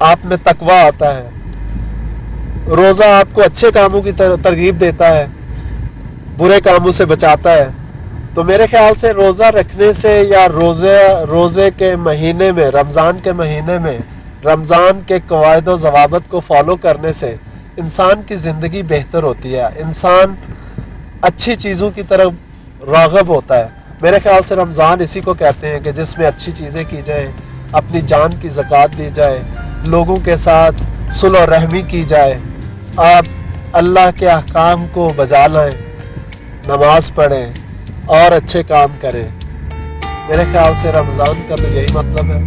آپ میں تقویٰ آتا ہے. روزہ آپ کو اچھے کاموں کی ترغیب دیتا ہے، برے کاموں سے بچاتا ہے. تو میرے خیال سے روزہ رکھنے سے یا روزے کے مہینے میں، رمضان کے مہینے میں رمضان کے قواعد و ضوابط کو فالو کرنے سے انسان کی زندگی بہتر ہوتی ہے، انسان اچھی چیزوں کی طرف راغب ہوتا ہے. میرے خیال سے رمضان اسی کو کہتے ہیں کہ جس میں اچھی چیزیں کی جائیں، اپنی جان کی زکوٰۃ دی جائے، لوگوں کے ساتھ صلح و رحمی کی جائے، آپ اللہ کے احکام کو بجا لائیں، نماز پڑھیں اور اچھے کام کریں. میرے خیال سے رمضان کا تو یہی مطلب ہے.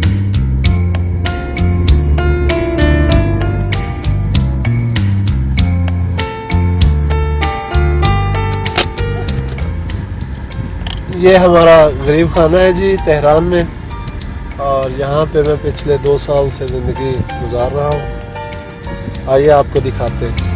یہ ہمارا غریب خانہ ہے جی تہران میں، اور یہاں پہ میں پچھلے 2 سال سے زندگی گزار رہا ہوں. آئیے آپ کو دکھاتے ہیں.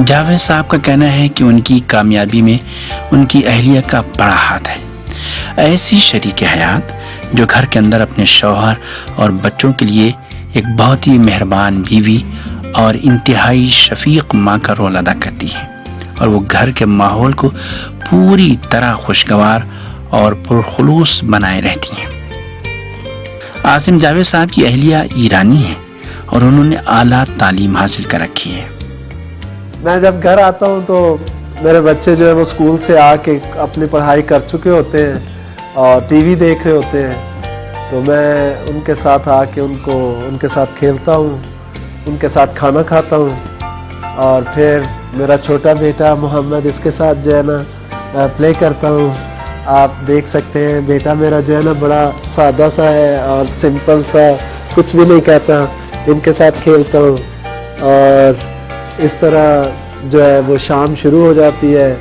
جاوید صاحب کا کہنا ہے کہ ان کی کامیابی میں ان کی اہلیہ کا بڑا ہاتھ ہے. ایسی شریک حیات جو گھر کے اندر اپنے شوہر اور بچوں کے لیے ایک بہت ہی مہربان بیوی اور انتہائی شفیق ماں کا رول ادا کرتی ہے، اور وہ گھر کے ماحول کو پوری طرح خوشگوار اور پرخلوص بنائے رہتی ہیں. عاصم جاوید صاحب کی اہلیہ ایرانی ہیں اور انہوں نے اعلیٰ تعلیم حاصل کر رکھی ہے. میں جب گھر آتا ہوں تو میرے بچے جو ہے وہ اسکول سے آ کے اپنی پڑھائی کر چکے ہوتے ہیں اور ٹی وی دیکھ رہے ہوتے ہیں. تو میں ان کے ساتھ آ کے ان کے ساتھ کھیلتا ہوں، ان کے ساتھ کھانا کھاتا ہوں. اور پھر میرا چھوٹا بیٹا محمد، اس کے ساتھ جو ہے نا پلے کرتا ہوں. آپ دیکھ سکتے ہیں بیٹا میرا جو ہے نا بڑا سادہ سا ہے اور سمپل سا، کچھ بھی نہیں کہتا. ان کے ساتھ کھیلتا ہوں اور اس طرح جو ہے وہ شام شروع ہو جاتی ہے.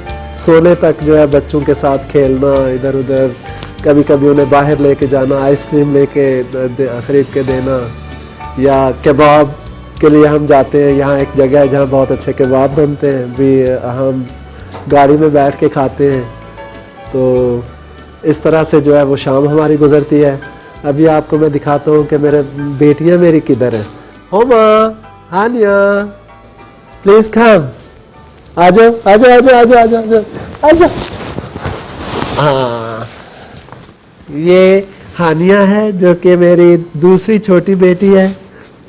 سونے تک جو ہے بچوں کے ساتھ کھیلنا، ادھر ادھر، کبھی کبھی انہیں باہر لے کے جانا، آئس کریم لے کے خرید کے دینا، یا کباب کے لیے ہم جاتے ہیں. یہاں ایک جگہ ہے جہاں بہت اچھے کباب بنتے ہیں، بھی ہم گاڑی میں بیٹھ کے کھاتے ہیں. تو اس طرح سے جو ہے وہ شام ہماری گزرتی ہے. ابھی آپ کو میں دکھاتا ہوں کہ میرے بیٹیاں میری کدھر ہیں. ہوما، ہانیہ، پلیز کم، آ جاؤ آ جاؤ آ جاؤ آ جاؤ آ جاؤ آ جاؤ. ہاں، یہ ہانیہ ہے جو کہ میری دوسری چھوٹی بیٹی ہے.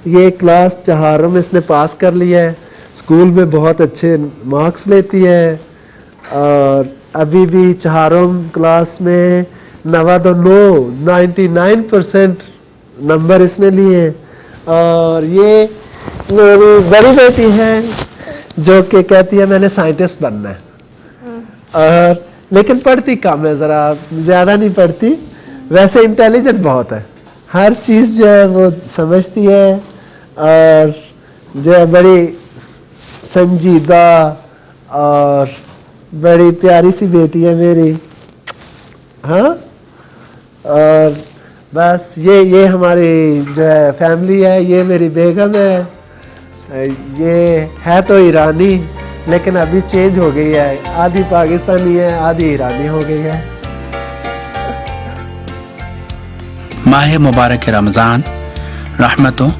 یہ کلاس 4 میں اس نے پاس کر لیا ہے، اسکول میں بہت اچھے مارکس لیتی ہے، اور ابھی بھی 4 کلاس میں 99% نمبر اس نے لیے. اور یہ میری بڑی بیٹی ہے جو کہ کہتی ہے میں نے سائنٹسٹ بننا ہے، اور لیکن پڑھتی کم ہے، ذرا زیادہ نہیں پڑھتی. ویسے انٹیلیجنٹ بہت ہے، ہر چیز جو ہے وہ سمجھتی ہے، اور جو ہے بڑی سنجیدہ اور بڑی پیاری سی بیٹی ہے میری. ہاں، اور بس یہ ہماری جو ہے فیملی ہے. یہ میری بیگم ہے، یہ ہے تو ایرانی لیکن ابھی چینج ہو گئی ہے، آدھی پاکستانی ہے آدھی ایرانی ہو گئی ہے. ماہ مبارک رمضان رحمتوں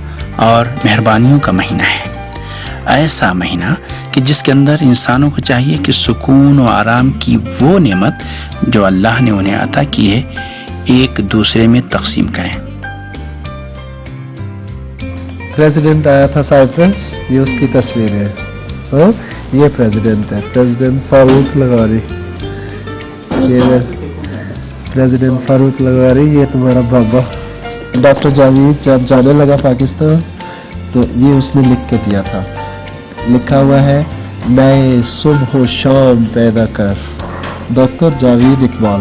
اور مہربانیوں کا مہینہ ہے. ایسا مہینہ کہ جس کے اندر انسانوں کو چاہیے کہ سکون و آرام کی وہ نعمت جو اللہ نے انہیں عطا کی ہے ایک دوسرے میں تقسیم کریں. پریزیڈنٹ آیا تھا سائپرس، یہ اس کی تصویر ہے. یہ پریزیڈنٹ ہے، پریزیڈنٹ فاروق لغاری. یہ پریزیڈنٹ فاروق لغاری، یہ تمہارا بابا ڈاکٹر جاوید جب جانے لگا پاکستان تو یہ اس نے لکھ کے دیا تھا. لکھا ہوا ہے نئے صبح و شام پیدا کر، doctor Javed Iqbal.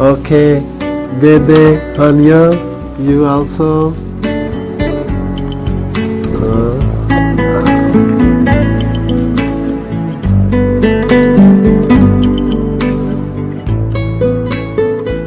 Okay, Bede, Hanya, you also.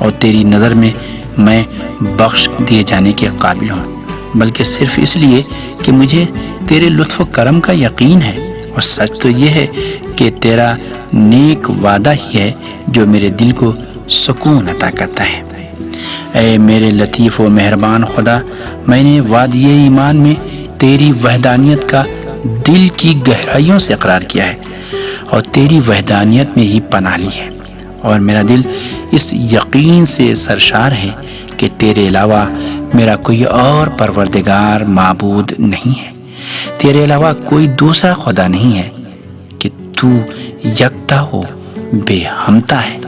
اور تیری نظر میں میں بخش دیے جانے کے قابل ہوں، بلکہ صرف اس لیے کہ مجھے تیرے لطف و کرم کا یقین ہے، اور سچ تو یہ ہے کہ تیرا نیک وعدہ ہی ہے جو میرے دل کو سکون عطا کرتا ہے۔ اے میرے لطیف و مہربان خدا، میں نے وادی ایمان میں تیری وحدانیت کا دل کی گہرائیوں سے اقرار کیا ہے اور تیری وحدانیت میں ہی پناہ لی ہے، اور میرا دل اس یقین سے سرشار ہے کہ تیرے علاوہ میرا کوئی اور پروردگار معبود نہیں ہے، تیرے علاوہ کوئی دوسرا خدا نہیں ہے، کہ تو یکتا ہو، بے ہمتا ہے،